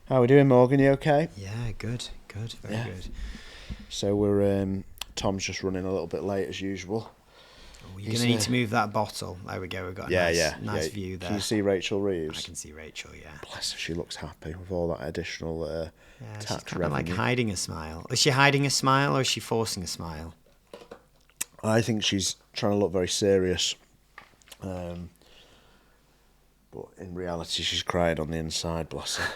How are we doing, Morgan? You okay? Yeah, good, very good. So we're Tom's just running a little bit late as usual. Oh, you're gonna need to move that bottle. There we go. We've got a nice view there. Can you see Rachel Reeves? I can see Rachel. Yeah. Bless her. She looks happy with all that additional She's tax kind revenue. of like hiding a smile. Is she hiding a smile or is she forcing a smile? I think she's trying to look very serious, but in reality, she's crying on the inside. Bless her.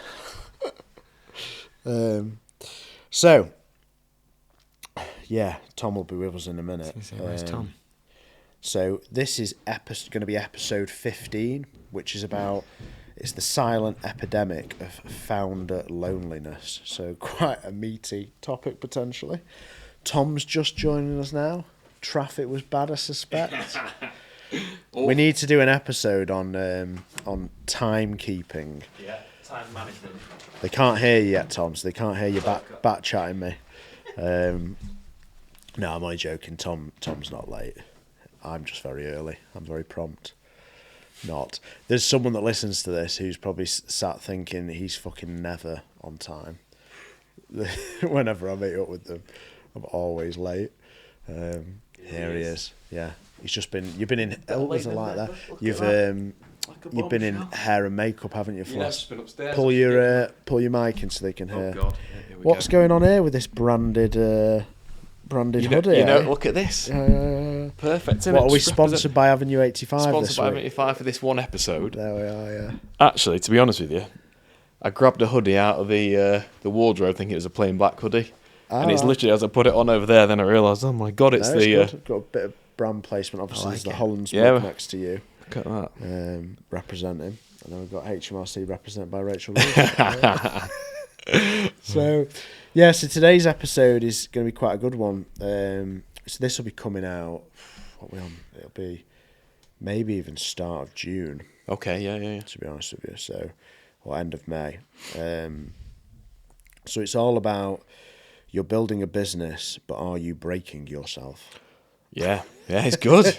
So, yeah, Tom will be with us in a minute. Where's Tom? So this is going to be episode 15, which is about, it's the silent epidemic of founder loneliness. So quite a meaty topic potentially. Tom's just joining us now. Traffic was bad, I suspect. We need to do an episode on timekeeping. Yeah, time management. They can't hear you yet, Tom, so they can't hear you back chatting me. No, I'm only joking. Tom's not late. I'm just very early. I'm very prompt. Not. There's someone that listens to this who's probably sat thinking he's fucking never on time. Whenever I meet up with them, I'm always late. Here he is. Yeah, he's just been. You've been in. Elders are like that. You've been in hair and makeup, haven't you, Floss? Yeah, I've just been upstairs. Pull your mic in so they can hear. Oh God! Here we What's going on here with this branded hoodie? Look at this. Perfect. Isn't What it? are we Just sponsored by Avenue 85 Sponsored this by week? Ep15 for this one episode. There we are. Yeah. Actually, to be honest with you, I grabbed a hoodie out of the wardrobe, thinking it was a plain black hoodie, and it's literally as I put it on over there, then I realised, oh my God, it's good. Got a bit of brand placement. Obviously, there's the Holland mug next to you. Look at that. Representing, and then we've got HMRC represented by Rachel Reeves. So today's episode is going to be quite a good one. So this will be coming out. What we on? It'll be maybe even start of June. Okay, yeah. To be honest with you, or end of May. So it's all about you're building a business, but are you breaking yourself? Yeah, it's good.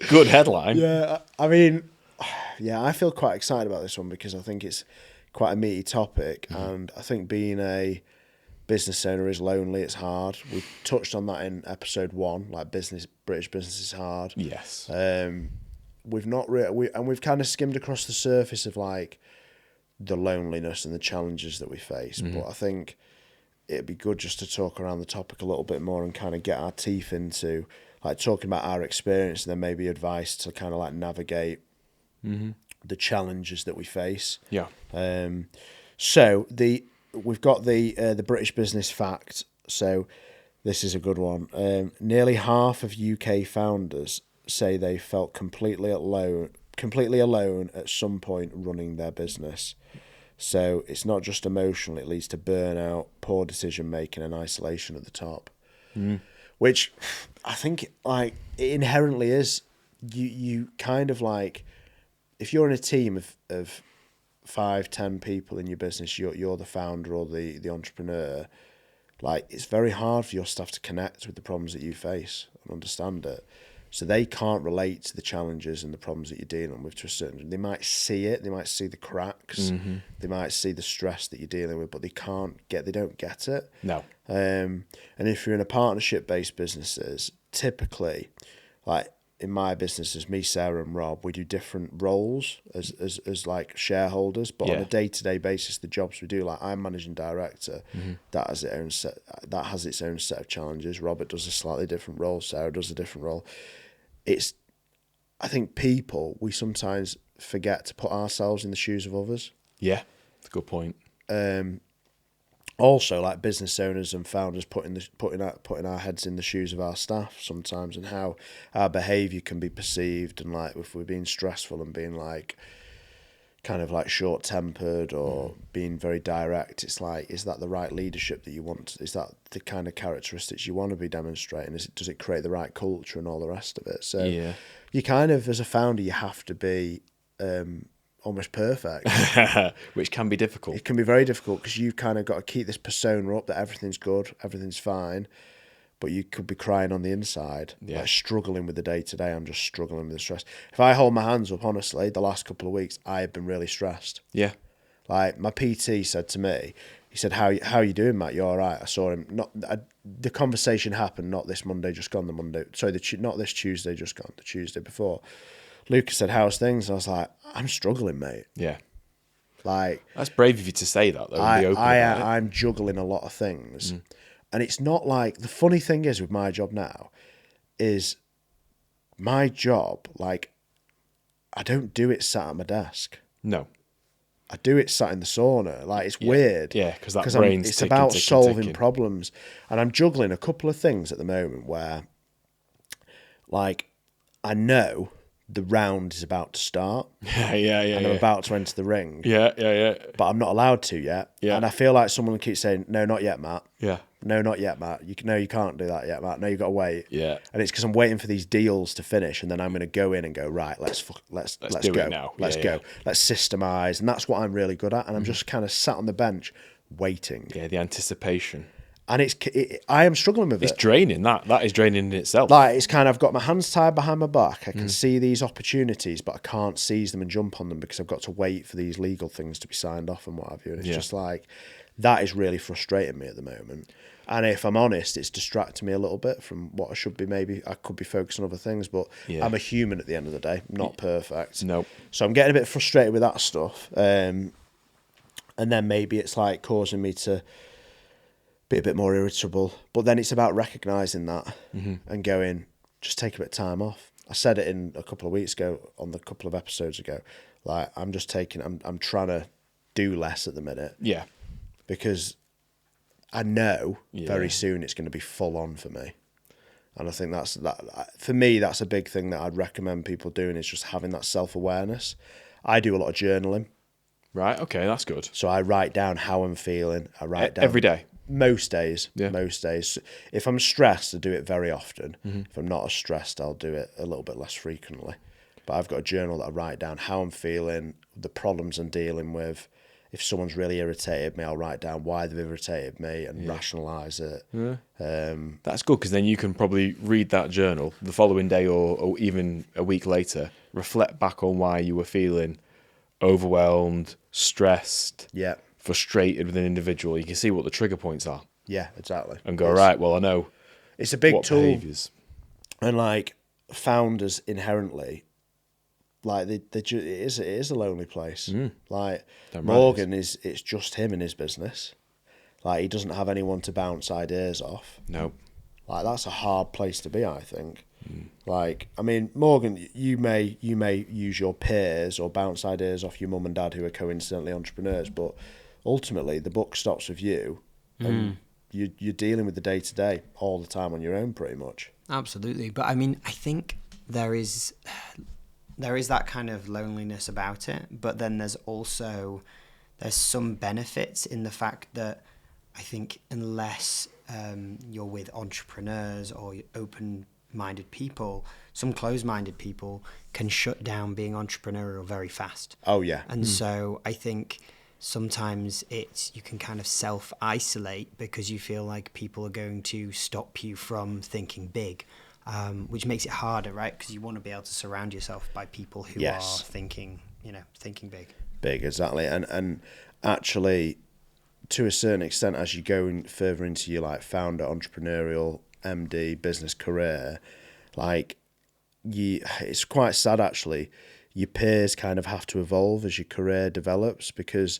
Good headline. Yeah, I mean, I feel quite excited about this one because I think it's quite a meaty topic, and I think being a business owner is lonely. It's hard. We touched on that in episode 1, like British business is hard. Yes. We've not we've kind of skimmed across the surface of like the loneliness and the challenges that we face, but I think it'd be good just to talk around the topic a little bit more and kind of get our teeth into like talking about our experience and then maybe advice to kind of like navigate the challenges that we face. Yeah. So we've got the British business fact. So this is a good one. Nearly half of UK founders say they felt completely alone at some point running their business. So it's not just emotional; it leads to burnout, poor decision making, and isolation at the top. Which I think like it inherently is. You kind of like if you're in a team of 5-10 people in your business, you're the founder or the entrepreneur. Like it's very hard for your staff to connect with the problems that you face and understand it. So they can't relate to the challenges and the problems that you're dealing with to a certain. They might see it, they might see the cracks, they might see the stress that you're dealing with, but they don't get it. No. And if you're in a partnership-based businesses, typically, like in my businesses, me, Sarah, and Rob, we do different roles as like shareholders, but on a day-to-day basis, the jobs we do, like I'm managing director, that has its own set of challenges. Robert does a slightly different role. Sarah does a different role. I think we sometimes forget to put ourselves in the shoes of others. Yeah, that's a good point. Also, like business owners and founders, putting our heads in the shoes of our staff sometimes, and how our behaviour can be perceived, and like if we're being stressful and being like kind of like short tempered or being very direct, it's like, is that the right leadership that you want? Is that the kind of characteristics you want to be demonstrating? Does it create the right culture and all the rest of it? So you kind of, as a founder, you have to be almost perfect. Which can be difficult. It can be very difficult because you've kind of got to keep this persona up that everything's good, everything's fine, but you could be crying on the inside, like struggling with the day-to-day. I'm just struggling with the stress. If I hold my hands up, honestly, the last couple of weeks, I have been really stressed. Yeah. Like my PT said to me, he said, how you doing, Matt? You all right? I saw him. The conversation happened not this Monday, just gone. The Monday, sorry, not this Tuesday, just gone. The Tuesday before. Lucas said, "How's things?" And I was like, "I'm struggling, mate." Yeah. Like, that's brave of you to say that, though. And be open about it. I'm juggling a lot of things, and it's not like, the funny thing is with my job now, is my job, like, I don't do it sat at my desk. No. I do it sat in the sauna. Like, it's weird. Yeah, because that brain's it's ticking, about ticking, solving ticking. problems. And I'm juggling a couple of things at the moment where, like, I know the round is about to start. Yeah. And I'm about to enter the ring. Yeah. But I'm not allowed to yet. Yeah. And I feel like someone keeps saying, "No, not yet, Matt." Yeah. "No, not yet, Matt. You can't do that yet, Matt. No, you've got to wait." Yeah. And it's because I'm waiting for these deals to finish, and then I'm going to go in and go, right, let's do go it now. Let's go. Let's systemize, and that's what I'm really good at. And I'm just kind of sat on the bench waiting. Yeah, the anticipation. And I am struggling with it. It's draining. That is draining in itself. Like, it's kind of, I've got my hands tied behind my back. I can see these opportunities, but I can't seize them and jump on them because I've got to wait for these legal things to be signed off and what have you. And it's just like, that is really frustrating me at the moment. And if I'm honest, it's distracting me a little bit from what I should be. Maybe I could be focused on other things, but I'm a human at the end of the day, not perfect. Nope. So I'm getting a bit frustrated with that stuff. And then maybe it's like causing me to be a bit more irritable. But then it's about recognising that and going, just take a bit of time off. I said it in a couple of weeks ago, on the couple of episodes ago. Like, I'm trying to do less at the minute. Yeah. Because I know very soon it's going to be full on for me. And I think for me, that's a big thing that I'd recommend people doing, is just having that self-awareness. I do a lot of journaling. Right, okay, that's good. So I write down how I'm feeling. I write down every day. Most days. Yeah. Most days. If I'm stressed, I do it very often. If I'm not as stressed, I'll do it a little bit less frequently. But I've got a journal that I write down how I'm feeling, the problems I'm dealing with. If someone's really irritated me, I'll write down why they've irritated me and rationalise it. Yeah. That's good, because then you can probably read that journal the following day or even a week later, reflect back on why you were feeling overwhelmed, stressed, frustrated with an individual. You can see what the trigger points are. Yeah, exactly. And go, right, well, I know it's a big what tool. Behaviours. And like, founders inherently, like, it is a lonely place. Like, Morgan it's just him and his business. Like, he doesn't have anyone to bounce ideas off. No. Like, that's a hard place to be, I think. Like, I mean, Morgan, you may use your peers or bounce ideas off your mum and dad who are coincidentally entrepreneurs, but ultimately the buck stops with you, and you're dealing with the day-to-day all the time on your own, pretty much. Absolutely. But I mean, I think there is that kind of loneliness about it, but then there's some benefits in the fact that I think unless you're with entrepreneurs or open-minded people, some closed-minded people can shut down being entrepreneurial very fast. Oh yeah. And so I think sometimes you can kind of self-isolate because you feel like people are going to stop you from thinking big, which makes it harder, right? Because you want to be able to surround yourself by people who are thinking big. Big, exactly. And actually, to a certain extent, as you go further into your like founder, entrepreneurial, MD, business career, like it's quite sad actually. Your peers kind of have to evolve as your career develops, because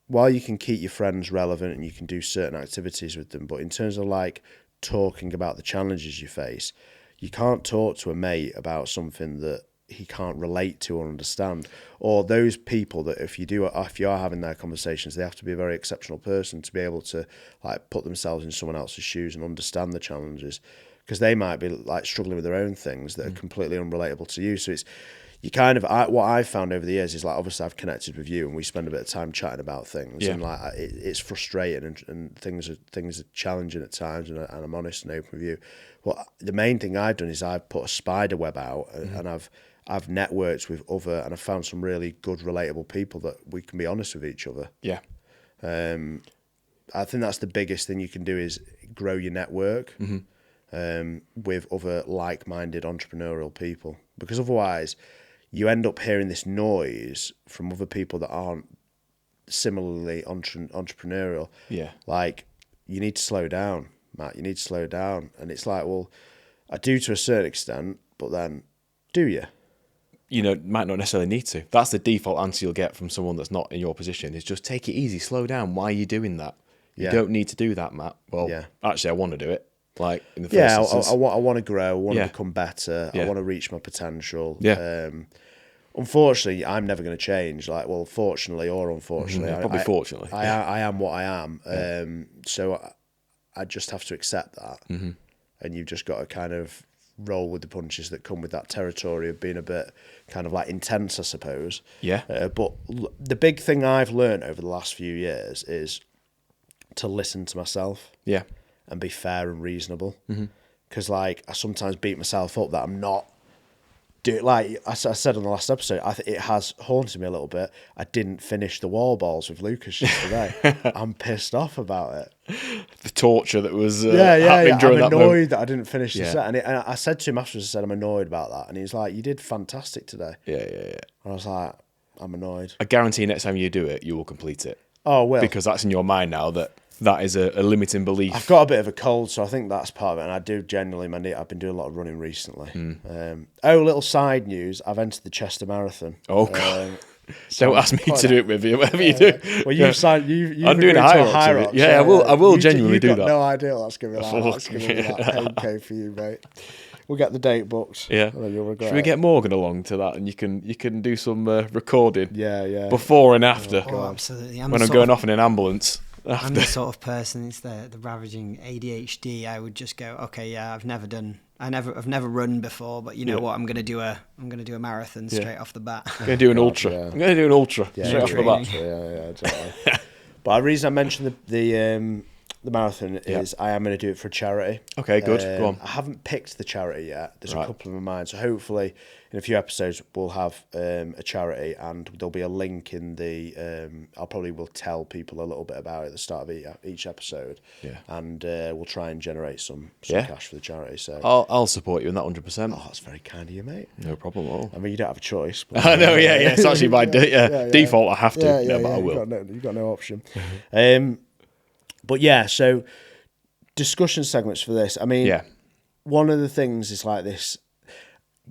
while you can keep your friends relevant and you can do certain activities with them, but in terms of like talking about the challenges you face, you can't talk to a mate about something that he can't relate to or understand. Or those people that if you are having their conversations, they have to be a very exceptional person to be able to like put themselves in someone else's shoes and understand the challenges, because they might be like struggling with their own things that are completely unrelatable to you. So it's what I've found over the years is like, obviously I've connected with you and we spend a bit of time chatting about things, and like it's frustrating and things are challenging at times, and I'm honest and open with you. Well, the main thing I've done is I've put a spider web out and I've networked with and I've found some really good relatable people that we can be honest with each other. Yeah. I think that's the biggest thing you can do, is grow your network with other like-minded entrepreneurial people, because otherwise you end up hearing this noise from other people that aren't similarly entrepreneurial. Yeah. Like, you need to slow down, Matt. You need to slow down. And it's like, well, I do to a certain extent, but then do you? Might not necessarily need to. That's the default answer you'll get from someone that's not in your position, is just take it easy, slow down. Why are you doing that? You don't need to do that, Matt. Well, actually, I want to do it. Like, in the first instance. I want to grow. I want to become better. I want to reach my potential. Yeah. Unfortunately, I'm never going to change. Like, well, fortunately or unfortunately. Probably fortunately. I am what I am. So I just have to accept that. Mm-hmm. And you've just got to kind of roll with the punches that come with that territory of being a bit kind of like intense, I suppose. Yeah. But the big thing I've learned over the last few years is to listen to myself. Yeah. And be fair and reasonable. Because, like, I sometimes beat myself up that I'm not doing, like I said on the last episode, it has haunted me a little bit. I didn't finish the wall balls with Lucas yesterday. I'm pissed off about it. The torture that was happening during that moment. I'm annoyed that I didn't finish the set. And I said to him afterwards, I said, I'm annoyed about that. And he was like, you did fantastic today. Yeah. And I was like, I'm annoyed. I guarantee next time you do it, you will complete it. Oh, well. Because that's in your mind now that is a limiting belief. I've got a bit of a cold, so I think that's part of it. And I do genuinely, I've been doing a lot of running recently. Little side news, I've entered the Chester Marathon. Oh, God. Don't ask me to do it with you, whatever you do. Well, you've signed. I'm doing a high rock. Yeah, I will genuinely do that. You've got no idea what that's going to be like. That's going to be like pain for you, mate. We'll get the date booked. Yeah. You'll regret Should we get Morgan along to that, and you can do some recording? Yeah. Before and after. Oh, absolutely. When I'm going off in an ambulance. After. I'm the sort of person, it's the ravaging ADHD. I would just go, okay, yeah, I've never run before, but you know what? I'm gonna do a marathon straight off the bat. I'm gonna do an ultra. I'm gonna do an ultra straight off the bat. Yeah, exactly. But the reason I mentioned the marathon is I am going to do it for a charity. Okay, good. Go on. I haven't picked the charity yet. There's a couple in my mind. So hopefully in a few episodes we'll have a charity, and there'll be a link in the... I probably will tell people a little bit about it at the start of each episode. Yeah. And we'll try and generate some cash for the charity. So I'll support you in that 100%. Oh, that's very kind of you, mate. No problem at all. I mean, you don't have a choice. But, I know, yeah. It's actually by default I have to. But I will. You've got no option. But yeah, so discussion segments for this. I mean, one of the things is like this.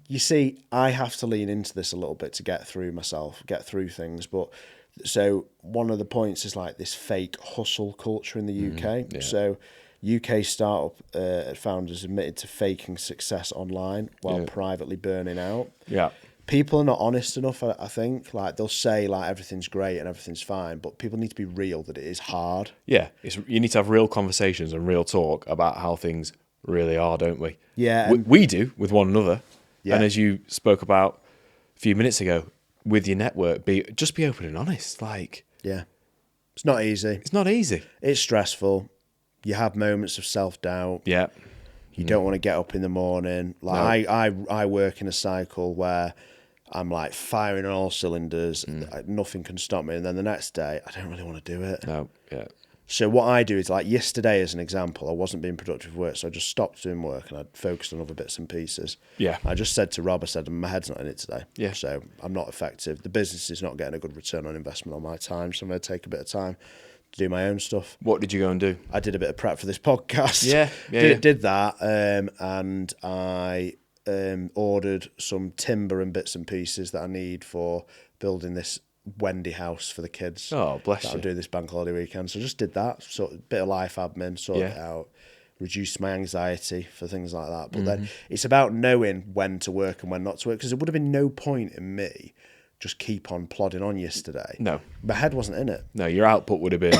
You see, I have to lean into this a little bit to get through things. But so one of the points is like this fake hustle culture in the UK. Yeah. So UK startup founders admitted to faking success online while privately burning out. Yeah. People are not honest enough, I think. Like, they'll say like everything's great and everything's fine, but people need to be real that it is hard. Yeah, you need to have real conversations and real talk about how things really are, don't we? Yeah. We do with one another. Yeah. And as you spoke about a few minutes ago, with your network, just be open and honest. Like, yeah, it's not easy. It's not easy. It's stressful. You have moments of self-doubt. Yeah. You don't want to get up in the morning. Like, no. I work in a cycle where I'm like firing on all cylinders. Nothing can stop me. And then the next day, I don't really want to do it. No, yeah. So what I do is, like yesterday as an example, I wasn't being productive with work, so I just stopped doing work and I focused on other bits and pieces. Yeah. I just said to Rob, I said, my head's not in it today. Yeah. So I'm not effective. The business is not getting a good return on investment on my time, so I'm going to take a bit of time to do my own stuff. What did you go and do? I did a bit of prep for this podcast. Yeah. Did that, and I ordered some timber and bits and pieces that I need for building this Wendy house for the kids. Oh, bless you. I'm doing this bank holiday weekend. So I just did that, sort of bit of life admin, sorted it out, reduced my anxiety for things like that. But then it's about knowing when to work and when not to work, because there would have been no point in me just keep on plodding on yesterday. No. My head wasn't in it. No, your output would have been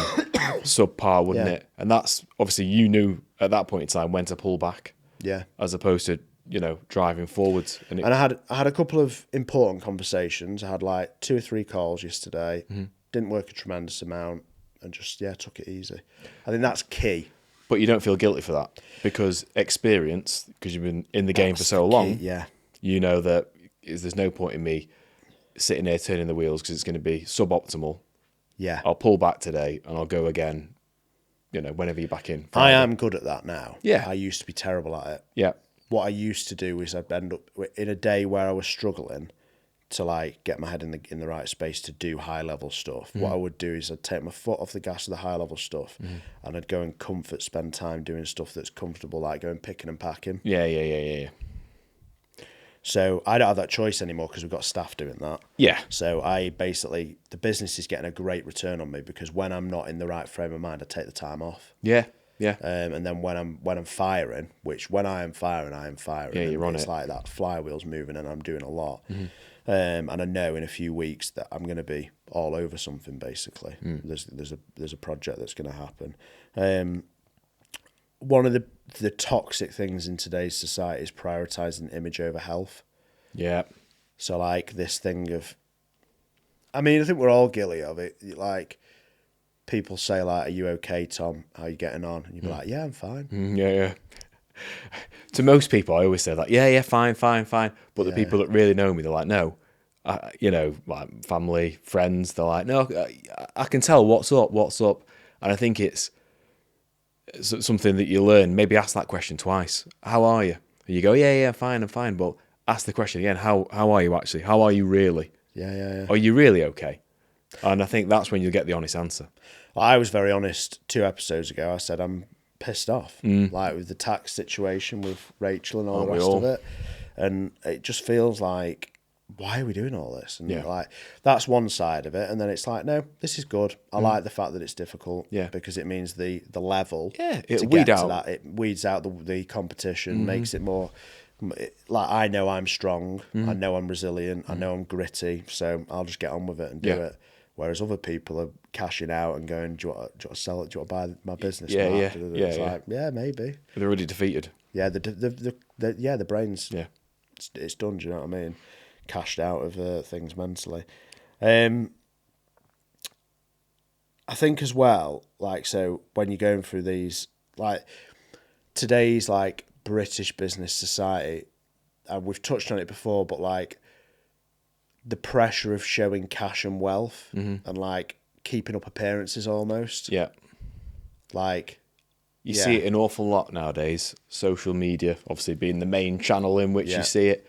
subpar, wouldn't it? And that's, obviously, you knew at that point in time when to pull back. Yeah. As opposed to, driving forwards. And I had a couple of important conversations. I had like 2 or 3 calls yesterday. Didn't work a tremendous amount, and just took it easy. I think that's key. But you don't feel guilty for that, because experience, because you've been in the game for so long. Yeah. You know that there's no point in me sitting there turning the wheels, because it's going to be suboptimal. Yeah. I'll pull back today and I'll go again. Whenever you're back in. Friday. I am good at that now. Yeah. I used to be terrible at it. Yeah. What I used to do is I'd end up in a day where I was struggling to like get my head in the right space to do high level stuff. What I would do is I'd take my foot off the gas of the high level stuff, and I'd go and spend time doing stuff that's comfortable, like going picking and packing. Yeah. So I don't have that choice anymore because we've got staff doing that. Yeah. So the business is getting a great return on me because when I'm not in the right frame of mind, I take the time off. Yeah. And then when I'm firing, when I am firing. Yeah, you're on it's it. like that flywheel's moving and I'm doing a lot. And I know in a few weeks that I'm going to be all over something. Basically, there's a project that's going to happen. One of the toxic things in today's society is prioritizing image over health. Yeah. So like this thing of, I mean, I think we're all guilty of it. Like people say like, "Are you okay, Tom? How are you getting on?" And you'd be like, "Yeah, I'm fine." Yeah. To most people, I always say like, yeah, fine. But the people that really know me, they're like, no. Like family, friends, they're like, no, I can tell what's up. And I think it's something that you learn. Maybe ask that question twice. How are you? And you go, yeah, I'm fine. But ask the question again. How are you actually? How are you really? Yeah. Are you really okay? And I think that's when you get the honest answer. I was very honest 2 episodes ago. I said I'm pissed off, like with the tax situation with Rachel and all the rest of it. And it just feels like, why are we doing all this? And like, that's one side of it. And then it's like, no, this is good. I like the fact that it's difficult because it means the level it weeds out the competition, makes it more like, I know I'm strong. I know I'm resilient. I know I'm gritty. So I'll just get on with it and do it. Whereas other people are cashing out and going, do you want to sell it? Do you want to buy my business? It's like, yeah, maybe. They're already defeated. Yeah, the brains. Yeah. It's done. Do you know what I mean? Cashed out of things mentally. I think as well, like, so when you're going through these, like today's like British business society, and we've touched on it before, but like the pressure of showing cash and wealth and like keeping up appearances almost. Yeah. Like you see it an awful lot nowadays. Social media, obviously being the main channel in which you see it.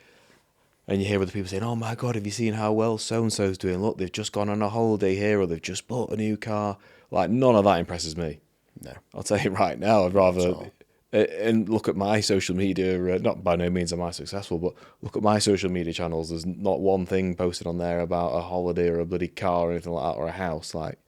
And you hear other people saying, "Oh my God, have you seen how well so-and-so's doing? Look, they've just gone on a holiday here, or they've just bought a new car." Like, none of that impresses me. No. I'll tell you right now, I'd rather... And look at my social media, not by no means am I successful, but look at my social media channels. There's not one thing posted on there about a holiday or a bloody car or anything like that, or a house. Like,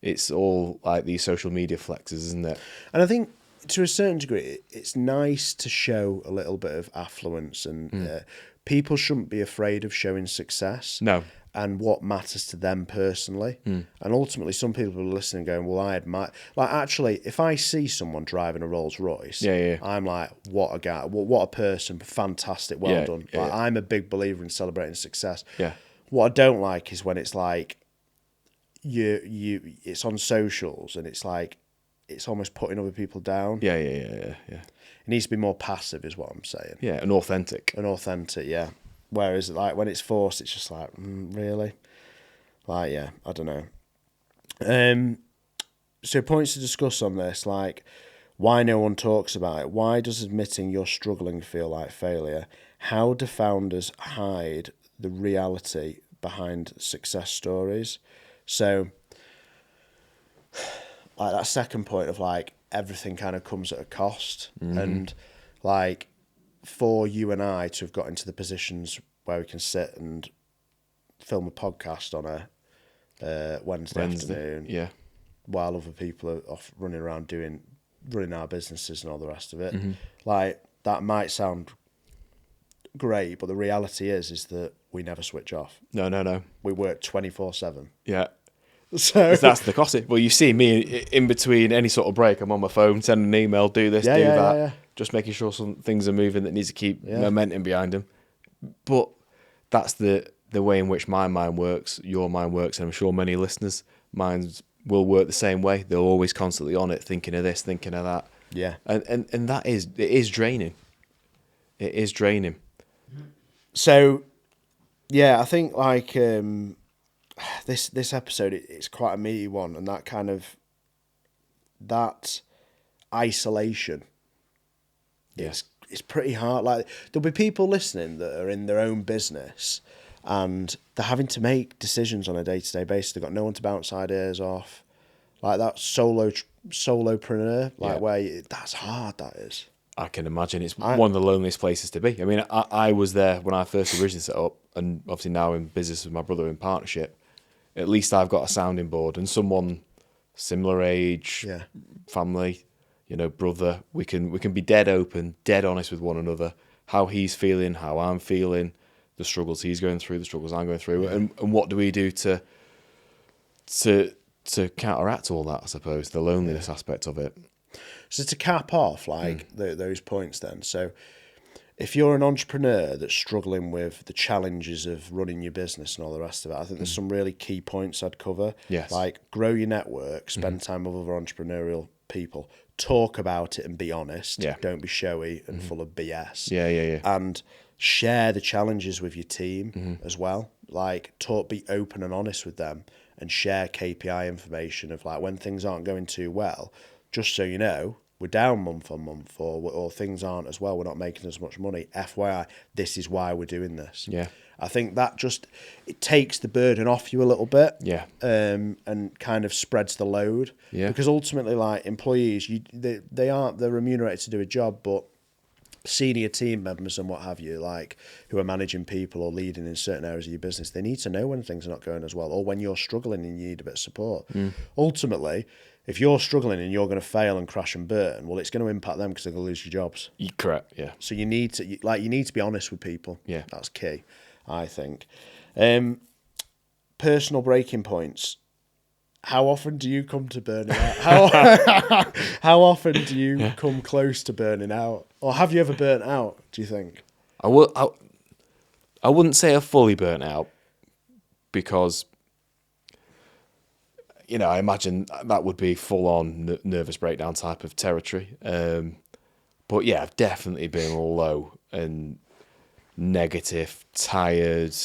it's all like these social media flexes, isn't it? And I think to a certain degree, it's nice to show a little bit of affluence and... people shouldn't be afraid of showing success. No. And what matters to them personally. And ultimately, some people are listening going, well, I admire... Like, actually, if I see someone driving a Rolls Royce, I'm like, what a guy, what a person, fantastic, well done. Like, I'm a big believer in celebrating success. Yeah. What I don't like is when it's like, it's on socials and it's like, it's almost putting other people down. Yeah. It needs to be more passive, is what I'm saying. Yeah, and authentic. Yeah. Whereas, like, when it's forced, it's just like, really? Like, yeah, I don't know. So points to discuss on this, like, why no one talks about it. Why does admitting you're struggling feel like failure? How do founders hide the reality behind success stories? So, like, that second point of, like, everything kind of comes at a cost. And, like, for you and I to have got into the positions where we can sit and film a podcast on a Wednesday afternoon, while other people are off running around running our businesses and all the rest of it, like, that might sound great, but the reality is that we never switch off. No. We work 24/7. Yeah. So that's the cost. Well, you see me in between any sort of break, I'm on my phone, sending an email, do this, do that, just making sure some things are moving that needs to keep momentum behind them. But that's the way in which my mind works, your mind works, and I'm sure many listeners' minds will work the same way. They're always constantly on it, thinking of this, thinking of that. Yeah. And it is draining. It is draining. So, yeah, I think, like, this episode, it's quite a meaty one, and that kind of, that isolation, it's pretty hard. Like, there'll be people listening that are in their own business and they're having to make decisions on a day-to-day basis. They've got no one to bounce ideas off. Like that solopreneur, that's hard, that is. I can imagine it's one of the loneliest places to be. I mean, I was there when I first originally set up, and obviously now in business with my brother in partnership. At least I've got a sounding board and someone similar age, family, brother. We can be dead open, dead honest with one another. How he's feeling, how I'm feeling, the struggles he's going through, the struggles I'm going through, and what do we do to counteract all that? I suppose the loneliness aspect of it. So to cap off those points then, so if you're an entrepreneur that's struggling with the challenges of running your business and all the rest of it, I think there's some really key points I'd cover. Yes. Like grow your network, spend time with other entrepreneurial people, talk about it and be honest. Yeah. Don't be showy and full of BS. Yeah. And share the challenges with your team as well. Like be open and honest with them and share KPI information of like when things aren't going too well, just so you know, we're down month on month or things aren't as well, we're not making as much money. FYI, this is why we're doing this. Yeah. I think that it takes the burden off you a little bit. Yeah. And kind of spreads the load. Yeah. Because ultimately, like employees, they're remunerated to do a job, but senior team members and what have you, like who are managing people or leading in certain areas of your business, they need to know when things are not going as well or when you're struggling and you need a bit of support. Ultimately, if you're struggling and you're going to fail and crash and burn, well, it's going to impact them because they're going to lose your jobs. Correct. Yeah. So you need to be honest with people. Yeah. That's key, I think. Personal breaking points. How often do you come to burning out? How often do you come close to burning out? Or have you ever burnt out, do you think? I wouldn't say I've fully burnt out because, I imagine that would be full-on nervous breakdown type of territory. But yeah, I've definitely been low and negative, tired,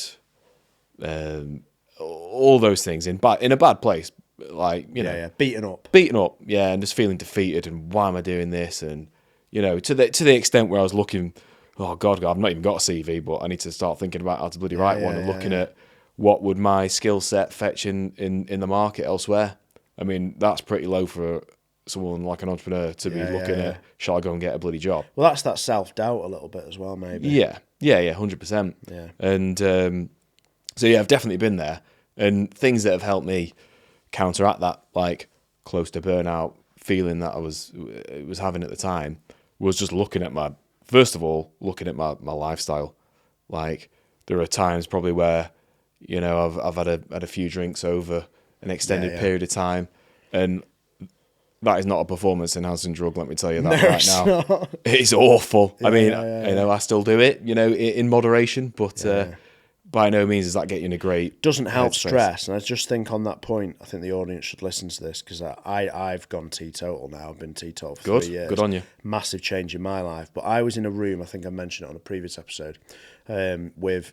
all those things in a bad place. Like, beaten up, and just feeling defeated and why am I doing this? And to the extent where I was looking, oh God, I've not even got a CV, but I need to start thinking about how to bloody write one and looking at what would my skill set fetch in the market elsewhere. I mean, that's pretty low for someone like an entrepreneur to be looking at, shall I go and get a bloody job? Well, that's that self-doubt a little bit as well, maybe. Yeah, 100%. Yeah. And so I've definitely been there, and things that have helped me counteract that, like close to burnout feeling that I was having at the time, was just looking at my lifestyle. Like there are times probably where I've had a few drinks over an extended period of time, and that is not a performance enhancing drug, let me tell you that right now. Not. It's awful. I mean, I still do it, in moderation, but by no means does that get you in a great doesn't help headspace. Stress. And I just think on that point, I think the audience should listen to this because I've gone teetotal now. I've been teetotal for 3 years. Good on you. Massive change in my life. But I was in a room, I think I mentioned it on a previous episode, with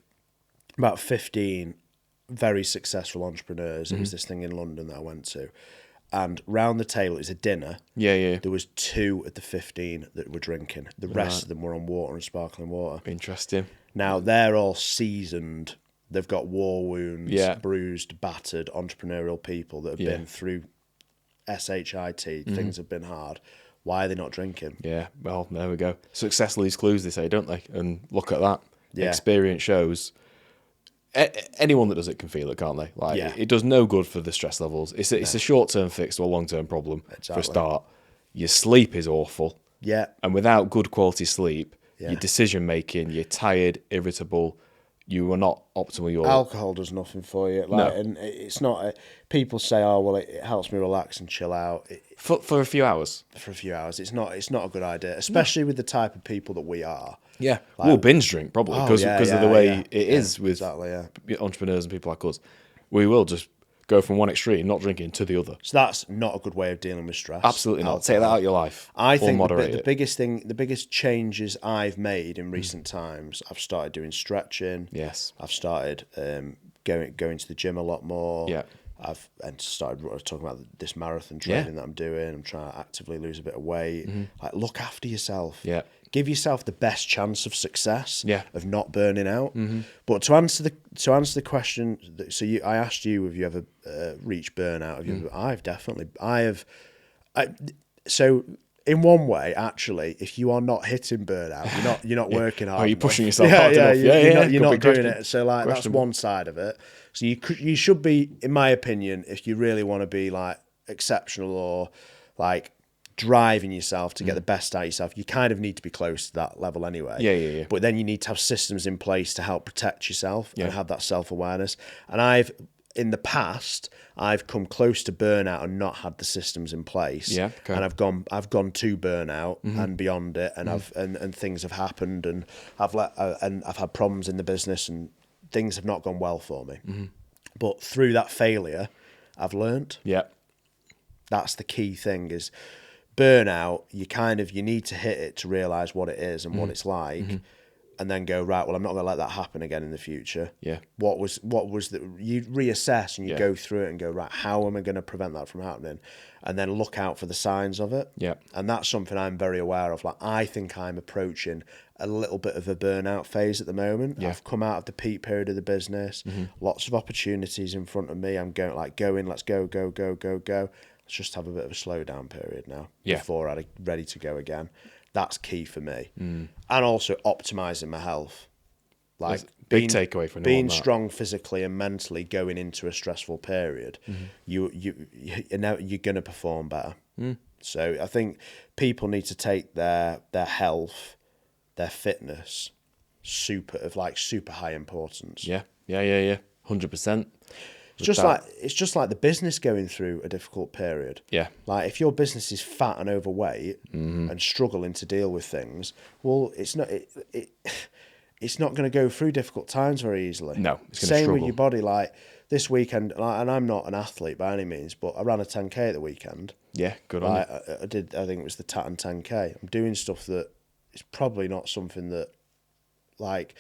about 15 very successful entrepreneurs. It was this thing in London that I went to. And round the table, it was a dinner. Yeah. There was 2 of the 15 that were drinking. The rest of them were on water and sparkling water. Interesting. Now, they're all seasoned. They've got war wounds, bruised, battered, entrepreneurial people that have been through SHIT. Things have been hard. Why are they not drinking? Yeah, well, there we go. Success leaves clues, they say, don't they? And look at that. Yeah. Experience shows. Anyone that does it can feel it, can't they? Like it does no good for the stress levels. It's a short-term fix to a long-term problem. Exactly. For a start. Your sleep is awful. Yeah. And without good quality sleep, your decision-making, you're tired, irritable, you are not optimal. Alcohol does nothing for you. And it's not... people say, oh, well, it helps me relax and chill out. For a few hours. For a few hours. It's not a good idea, especially with the type of people that we are. Yeah, we'll binge drink probably because of the way it is with entrepreneurs and people like us. We will just go from one extreme, not drinking, to the other. So that's not a good way of dealing with stress. Absolutely not. Take that out of your life. I think the biggest changes I've made in recent times, I've started doing stretching. Yes. I've started going to the gym a lot more. Yeah. I've started talking about this marathon training that I'm doing. I'm trying to actively lose a bit of weight. Like, look after yourself. Yeah. give yourself the best chance of success, of not burning out. But to answer the question, I asked you, have you ever reached burnout? So in one way, actually, if you are not hitting burnout, you're not working hard. You're pushing yourself hard enough. You're not doing it. So like that's one side of it. So you should be, in my opinion, if you really want to be like exceptional or like driving yourself to get the best out of yourself, you kind of need to be close to that level anyway. Yeah. But then you need to have systems in place to help protect yourself and have that self-awareness. And in the past, I've come close to burnout and not had the systems in place. Yeah, okay. And I've gone to burnout and beyond it, and and things have happened, and I've had problems in the business, and things have not gone well for me. But through that failure, I've learned. Yeah. That's the key thing is burnout. You need to hit it to realize what it is and what it's like. And then go, right, well, I'm not going to let that happen again in the future. Yeah. What was you reassess and you go through it and go, right, how am I going to prevent that from happening? And then look out for the signs of it. Yeah. And that's something I'm very aware of. Like, I think I'm approaching a little bit of a burnout phase at the moment. Yeah. I've come out of the peak period of the business, lots of opportunities in front of me. I'm going, let's go. Let's just have a bit of a slowdown period now before I'm ready to go again. That's key for me. And also optimizing my health. Like big takeaway from being strong physically and mentally going into a stressful period, you're going to perform better. So I think people need to take their health, their fitness, super high importance. Yeah. 100%. It's just like the business going through a difficult period. Yeah. Like if your business is fat and overweight and struggling to deal with things, well, it's not going to go through difficult times very easily. No, it's going to Same struggle. with your body. Like this weekend, and I'm not an athlete by any means, but I ran a 10K at the weekend. Yeah, good on you. I think it was the Tatton 10K. I'm doing stuff that is probably not something that, like,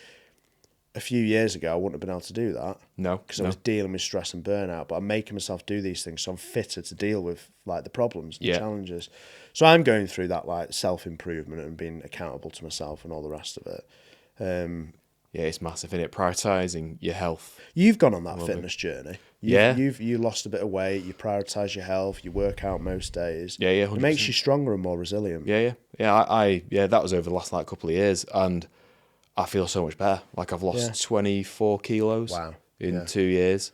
a few years ago, I wouldn't have been able to do that. No. Because I was dealing with stress and burnout, but I'm making myself do these things so I'm fitter to deal with like the problems and the challenges. So I'm going through that like self-improvement and being accountable to myself and all the rest of it. Yeah, it's massive, isn't it? Prioritising your health. You've gone on that fitness journey. Yeah. You lost a bit of weight, you prioritise your health, you work out most days. Yeah, 100%. It makes you stronger and more resilient. Yeah. I that was over the last like couple of years, and I feel so much better. Like I've lost 24 kilos in 2 years.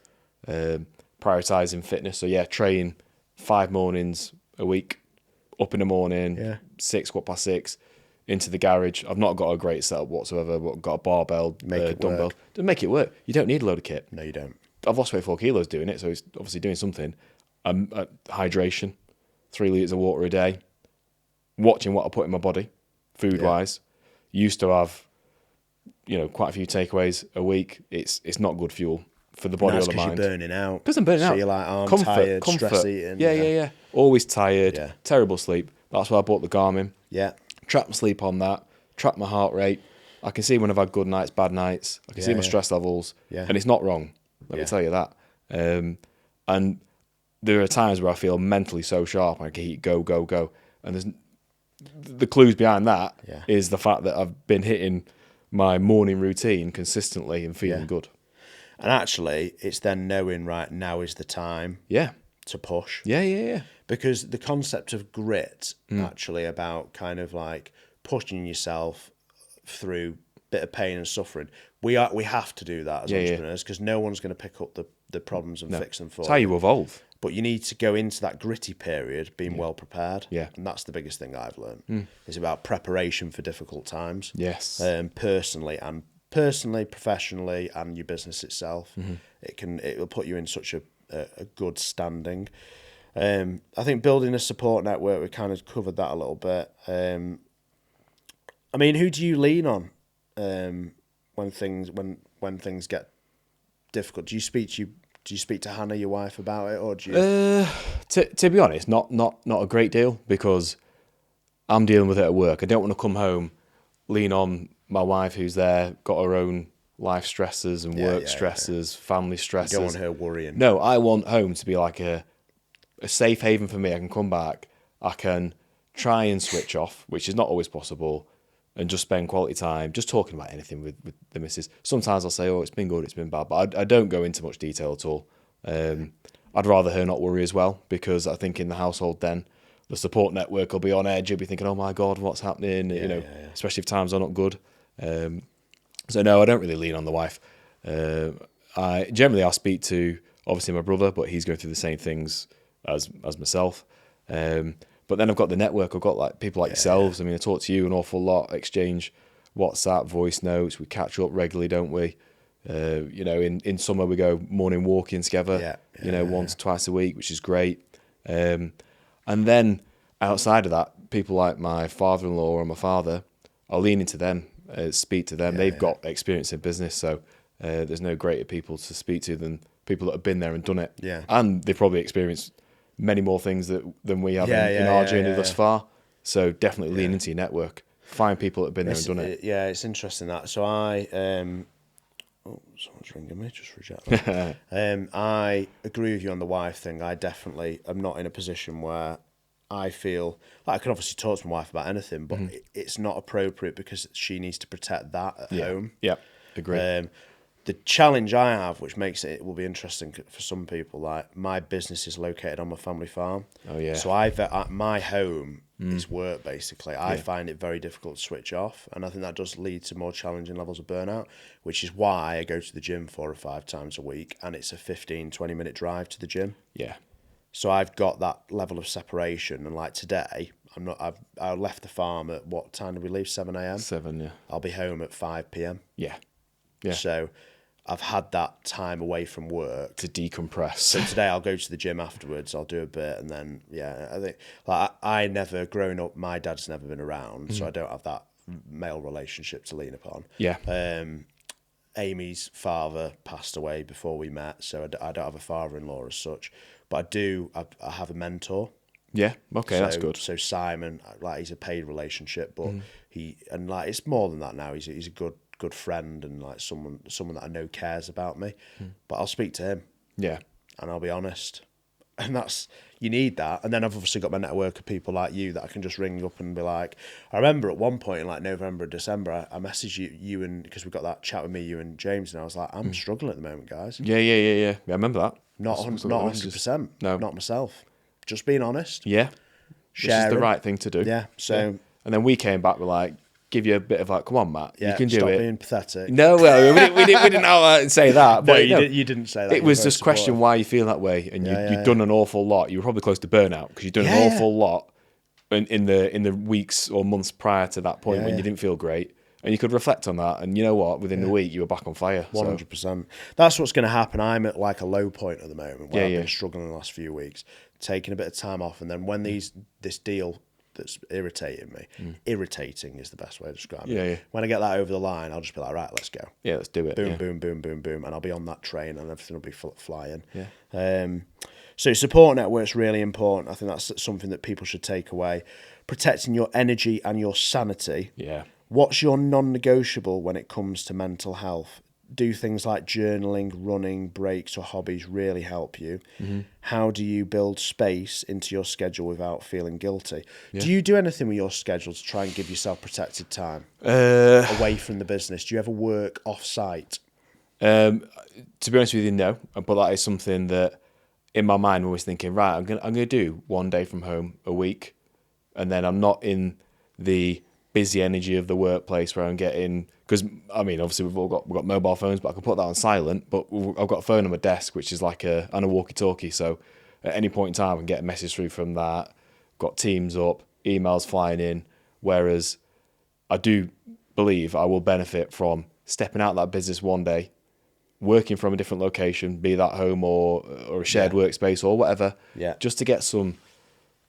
Prioritising fitness. So train 5 mornings a week, up in the morning, 6:15, into the garage. I've not got a great setup whatsoever, but got a barbell, dumbbell. To make it work. You don't need a load of kit. No, you don't. I've lost 24 kilos doing it, so it's obviously doing something. Hydration, 3 litres of water a day, watching what I put in my body, food-wise. Used to have, quite a few takeaways a week. It's not good fuel for the body or the mind. Because you're burning out. Because I'm burning out. So you're like, I'm tired, stress eating. Yeah. Always tired, terrible sleep. That's why I bought the Garmin. Yeah. Track my sleep on that, track my heart rate. I can see when I've had good nights, bad nights. I can see my stress levels. Yeah. And it's not wrong. Let me tell you that. And there are times where I feel mentally so sharp. I can keep go. And there's the clues behind that is the fact that I've been hitting my morning routine consistently and feeling good. And actually, it's then knowing, right, now is the time to push. Yeah. Because the concept of grit, actually, about kind of like pushing yourself through a bit of pain and suffering, we have to do that as entrepreneurs because no one's going to pick up the problems and fix them for you. It's how you evolve. But you need to go into that gritty period being well prepared. Yeah. And that's the biggest thing I've learned. It's about preparation for difficult times. Yes. Personally, professionally, and your business itself. It will put you in such a good standing. I think building a support network, we kind of covered that a little bit. I mean, who do you lean on when things get difficult? Do you speak to Hannah, your wife, about it, or do you? To be honest, not a great deal, because I'm dealing with it at work. I don't want to come home, lean on my wife who's there, got her own life stresses and work stresses, family stresses. You don't want her worrying. No, I want home to be like a safe haven for me. I can come back, I can try and switch off, which is not always possible, and just spend quality time, just talking about anything with the missus. Sometimes I'll say, oh, it's been good, it's been bad, but I don't go into much detail at all. I'd rather her not worry as well, because I think in the household then, the support network will be on edge. You'll be thinking, oh my God, what's happening? Especially if times are not good. So no, I don't really lean on the wife. I'll speak to obviously my brother, but he's going through the same things as myself. But then I've got the network. I've got like people like yourselves. I mean, I talk to you an awful lot, exchange WhatsApp, voice notes. We catch up regularly, don't we? In summer we go morning walking together. Once, twice a week, which is great. And then outside of that, people like my father-in-law or my father, I'll lean into them, speak to them. They've got experience in business, so there's no greater people to speak to than people that have been there and done it. Yeah. And they've probably experienced many more things than we have in our journey thus far. So definitely lean into your network. Find people that have been there and done it. Yeah, it's interesting that. So someone's ringing me, just reject that. I agree with you on the wife thing. I definitely am not in a position where I feel like I can obviously talk to my wife about anything, but it's not appropriate because she needs to protect that at home. Yeah, agree. The challenge I have, which makes it will be interesting for some people, like my business is located on my family farm. Oh yeah. So my home is work basically. I find it very difficult to switch off, and I think that does lead to more challenging levels of burnout, which is why I go to the gym 4 or 5 times a week, and it's a 15-20 minute drive to the gym. Yeah. So I've got that level of separation, and like today, I left the farm at what time did we leave? 7 a.m. 7, yeah. I'll be home at 5 p.m. Yeah. Yeah. So I've had that time away from work to decompress. So today I'll go to the gym afterwards. I'll do a bit, and then I think like I never growing up. My dad's never been around, so I don't have that male relationship to lean upon. Yeah. Amy's father passed away before we met, so I don't have a father-in-law as such. But I do. I have a mentor. Yeah. Okay, that's good. So Simon, like he's a paid relationship, but it's more than that now. He's a good friend and like someone that I know cares about me. But I'll speak to him. Yeah. And I'll be honest. And you need that. And then I've obviously got my network of people like you that I can just ring up and be like, I remember at one point in like November, December, I messaged you and because we got that chat with me, you and James, and I was like, I'm struggling at the moment, guys. Yeah. I remember that. Not 100%. No. Not myself. Just being honest. Yeah. Sharing. This is the right thing to do. Yeah. So. And then we came back with like, give you a bit of like, come on, Matt, you can do stop it. Being pathetic. No, well, we didn't say that. But no, you didn't say that. It was just question why you feel that way, and you've done an awful lot. You were probably close to burnout because you've done an awful lot in the weeks or months prior to that point when you didn't feel great, and you could reflect on that. And you know what? Within the week, you were back on fire. 100%. That's what's going to happen. I'm at like a low point at the moment where I've been struggling the last few weeks, taking a bit of time off, and then when this deal that's irritating me. Irritating is the best way to describe it. Yeah. When I get that over the line, I'll just be like, right, let's go. Yeah, let's do it. Boom, boom, boom, boom, boom. And I'll be on that train and everything will be flying. Yeah. So support network's really important. I think that's something that people should take away. Protecting your energy and your sanity. Yeah. What's your non-negotiable when it comes to mental health? Do things like journaling, running, breaks or hobbies really help you? How do you build space into your schedule without feeling guilty? Yeah. Do you do anything with your schedule to try and give yourself protected time away from the business? Do you ever work off-site? To be honest with you, no. But that is something that in my mind I'm always thinking, right, I'm gonna do one day from home a week, and then I'm not in the busy energy of the workplace where I'm getting, because I mean obviously we've got mobile phones, but I can put that on silent, but I've got a phone on my desk which is like a walkie-talkie, so at any point in time I can get a message through from that. Got Teams up, emails flying in, whereas I do believe I will benefit from stepping out of that business one day, working from a different location, be that home or a shared workspace or whatever, just to get some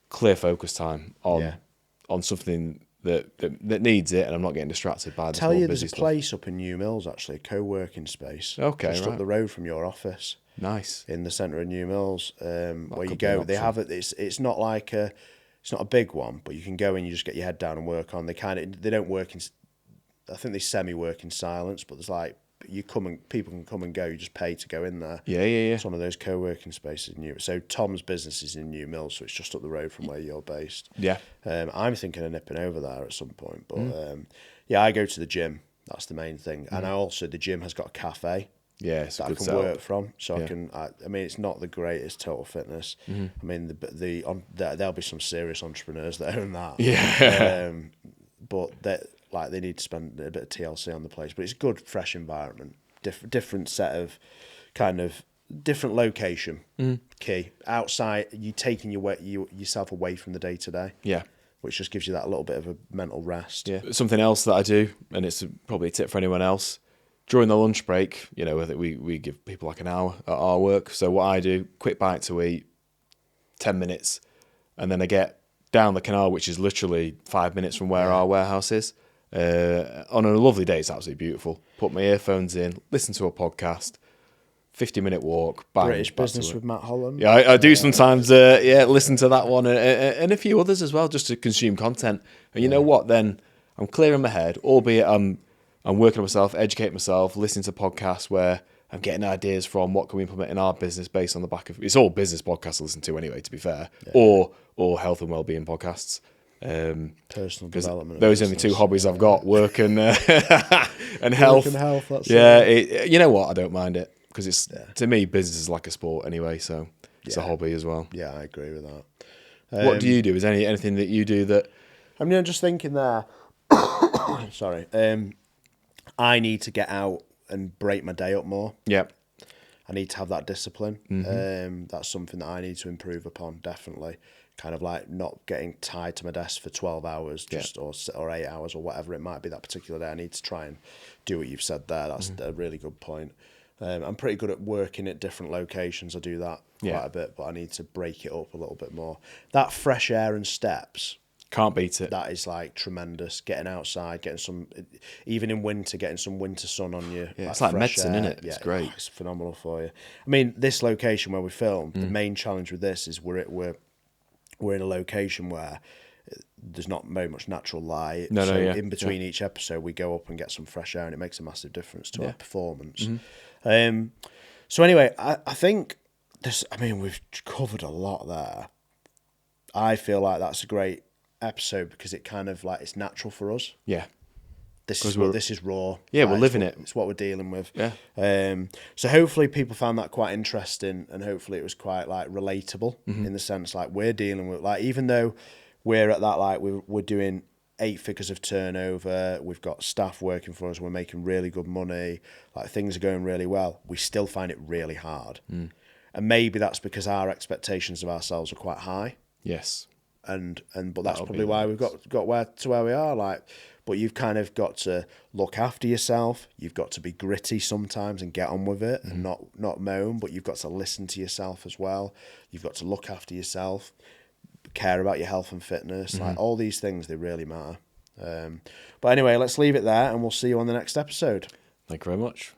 clear focus time on something that needs it, and I'm not getting distracted by this. There's a place up in New Mills, actually, a co-working space. Okay, just up the road from your office. Nice. In the centre of New Mills, where you go. They have it. It's not like it's not a big one, but you can go in, you just get your head down and work on. They don't work in. I think they semi-work in silence, but there's like people can come and go. You just pay to go in there. Yeah. It's one of those co-working spaces in New. So Tom's business is in New Mills, so it's just up the road from where you're based. Yeah. I'm thinking of nipping over there at some point, but Yeah, I go to the gym. That's the main thing. And the gym has got a cafe. Yeah, it's a that good I can setup. work from, so Yeah. I mean, it's not the greatest total fitness. I mean, there'll be some serious entrepreneurs that own that. Yeah. But they need to spend a bit of TLC on the place. But it's a good, fresh environment. Different set of kind of different location. Key outside, you taking yourself away from the day to day. Yeah. Which just gives you that little bit of a mental rest. Yeah. Something else that I do, and it's probably a tip for anyone else, during the lunch break, you know, we give people like an hour at our work. So what I do, quick bite to eat, 10 minutes, and then I get down the canal, which is literally 5 minutes from where our warehouse is. On a lovely day, it's absolutely beautiful. Put my earphones in, listen to a podcast, 50-minute walk. Bang, British Business with Matt Holland. Yeah, I do sometimes. Listen to that one and a few others as well, just to consume content. And you know what? Then I'm clear in my head, albeit I'm working on myself, educating myself, listening to podcasts where I'm getting ideas from what can we implement in our business based on the back of. It's all business podcasts I listen to anyway, to be fair, or health and wellbeing podcasts. Personal development. Those are the two hobbies I've got: work and and health. Work and health. That's you know what? I don't mind it. Because to me, business is like a sport anyway, so it's a hobby as well. Yeah, I agree with that. What do you do? Is there anything that you do that? I mean, I'm just thinking there. Sorry. I need to get out and break my day up more. Yeah. I need to have that discipline. That's something that I need to improve upon, definitely. Kind of like not getting tied to my desk for 12 hours or 8 hours or whatever it might be that particular day. I need to try and do what you've said there. That's a really good point. I'm pretty good at working at different locations. I do that quite a bit, but I need to break it up a little bit more. That fresh air and steps. Can't beat it. That is like tremendous. Getting outside, getting some, even in winter, getting some winter sun on you. Yeah, it's like medicine, isn't it? It's great. It's phenomenal for you. I mean, this location where we filmed, the main challenge with this is we're in a location where there's not very much natural light. In between each episode, we go up and get some fresh air, and it makes a massive difference to our performance. So anyway, I think this. I mean, we've covered a lot there. I feel like that's a great episode because it kind of like it's natural for us. Yeah. This is raw. Yeah, we're living it. It's what we're dealing with. Yeah. So hopefully people found that quite interesting, and hopefully it was quite like relatable in the sense like we're dealing with like even though we're at that like we're doing 8 figures of turnover, we've got staff working for us, we're making really good money, like things are going really well. We still find it really hard, and maybe that's because our expectations of ourselves are quite high. Yes. But that's probably why we've got where we are. Like, but you've kind of got to look after yourself. You've got to be gritty sometimes and get on with it and not moan. But you've got to listen to yourself as well. You've got to look after yourself, care about your health and fitness. Like all these things, they really matter. But anyway, let's leave it there, and we'll see you on the next episode. Thank you very much.